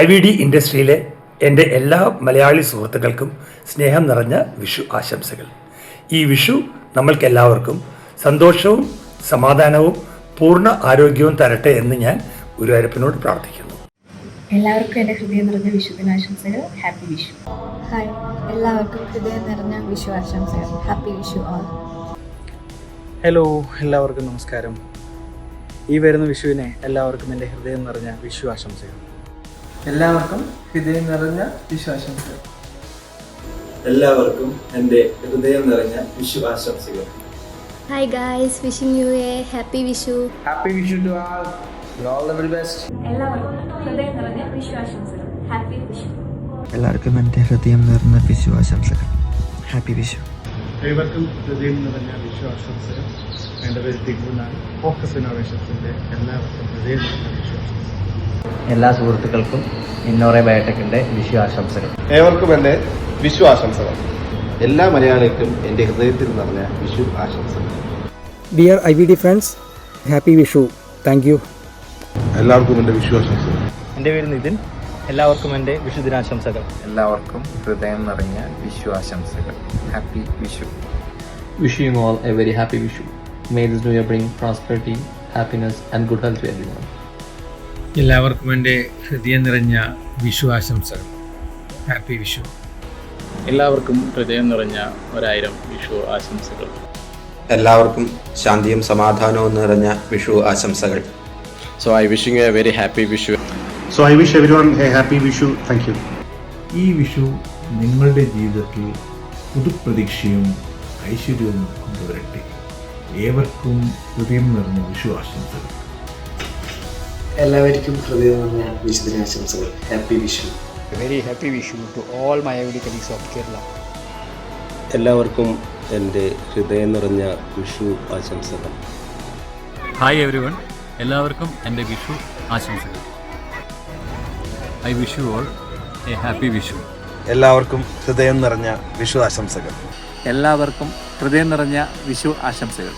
IVD ഇൻഡസ്ട്രിയിലെ എൻ്റെ എല്ലാ മലയാളി സുഹൃത്തുക്കൾക്കും സ്നേഹം നിറഞ്ഞ വിഷു ആശംസകൾ. ഈ വിഷു നമ്മൾക്കെല്ലാവർക്കും സന്തോഷവും സമാധാനവും പൂർണ്ണ ആരോഗ്യവും തരട്ടെ എന്ന് ഞാൻ ഗുരുവായൂരപ്പനോട് പ്രാർത്ഥിക്കുന്നു. എല്ലാവർക്കും എൻ്റെ ഹൃദയം നിറഞ്ഞ വിഷുദിനാശംസകൾ. ഹാപ്പി വിഷു. ഹായ്, എല്ലാവർക്കും ഹൃദയം നിറഞ്ഞ വിഷു ആശംസകൾ. Happy Vishu all. ഹലോ, എല്ലാവർക്കും നമസ്കാരം. ഈ വരുന്ന വിഷുവിനെ എല്ലാവർക്കും എൻ്റെ ഹൃദയം നിറഞ്ഞ വിഷു ആശംസകൾ. എല്ലാവർക്കും ഹൃദയം നിറഞ്ഞ വിഷു ആശംസകൾ. എല്ലാവർക്കും എൻ്റെ ഹൃദയം നിറഞ്ഞ വിഷു ആശംസകൾ. Hi guys, wishing you a happy Vishu. Happy Vishu to all. All the very best. എല്ലാവർക്കും ഹൃദയം നിറഞ്ഞ വിഷു ആശംസകൾ. ഹാപ്പി വിഷു. എല്ലാവർക്കും എൻ്റെ ഹൃദയം നിറഞ്ഞ വിഷു ആശംസകൾ. ഹാപ്പി വിഷു. ഏവർക്കും ഹൃദയം നിറഞ്ഞ വിഷു ആശംസകൾ. എൻ്റെ പേര് തിരുവനാണ്. ഫോക്കസ് ഇന്നോവേഷൻസിൻ്റെ എല്ലാവർക്കും ഹൃദയം നിറഞ്ഞ വിഷു ആശംസകൾ. എല്ലാ സുഹൃത്തുക്കൾക്കും ഇന്നോറെ ബയോടെക്കിൻ്റെ വിഷു ആശംസകൾ. ഏവർക്കും എൻ്റെ വിഷു ആശംസകൾ. എല്ലാ മലയാളികൾക്കും എൻ്റെ ഹൃദയത്തിൽ നിറഞ്ഞ വിഷു ആശംസകൾ. Dear IVD friends, happy Vishu. Thank you. എല്ലാവർക്കും എൻ്റെ വിഷു ആശംസകൾ. എൻ്റെ പേര് നിതിൻ. എല്ലാവർക്കും എൻ്റെ വിഷു ദിനാശംസകൾ. എല്ലാവർക്കും ഹൃദയം നിറഞ്ഞ വിഷു ആശംസകൾ. Happy Vishu. Wishing you all a very happy Vishu. May this new year bring prosperity, happiness and good health to everyone. എല്ലാവർക്കും എൻ്റെ ഹൃദയം നിറഞ്ഞ വിഷു ആശംസകൾ. ഹാപ്പി വിഷു. എല്ലാവർക്കും ഹൃദയം നിറഞ്ഞ 1000 വിഷു ആശംസകൾ. എല്ലാവർക്കും ശാന്തിയും സമാധാനവും നിറഞ്ഞ വിഷു ആശംസകൾ. So I wishing you a very happy Vishu. So I wish everyone a happy Vishu. Thank you. ഈ വിഷു നിങ്ങളുടെ ജീവിതത്തിൽ പുതുപ്രതീക്ഷയും ഐശ്വര്യവും കൊണ്ടുവരട്ടെ. ഏവർക്കും ഹൃദയം നിറഞ്ഞ വിഷു ആശംസകൾ. എല്ലാവർക്കും ഹൃദയം നിറഞ്ഞ വിഷുദിനാശംസകൾ. Happy Vishu. Very happy Vishu to all my IVD colleagues of Kerala. എല്ലാവർക്കും എൻ്റെ ഹൃദയം നിറഞ്ഞ വിഷു ആശംസകൾ. ഹായ് എവരിവൺ, എല്ലാവർക്കും എൻ്റെ വിഷു ആശംസകൾ. I wish you all A happy Vishu. എല്ലാവർക്കും ഹൃദയം നിറഞ്ഞ വിഷു ആശംസകൾ. എല്ലാവർക്കും ഹൃദയം നിറഞ്ഞ വിഷു ആശംസകൾ.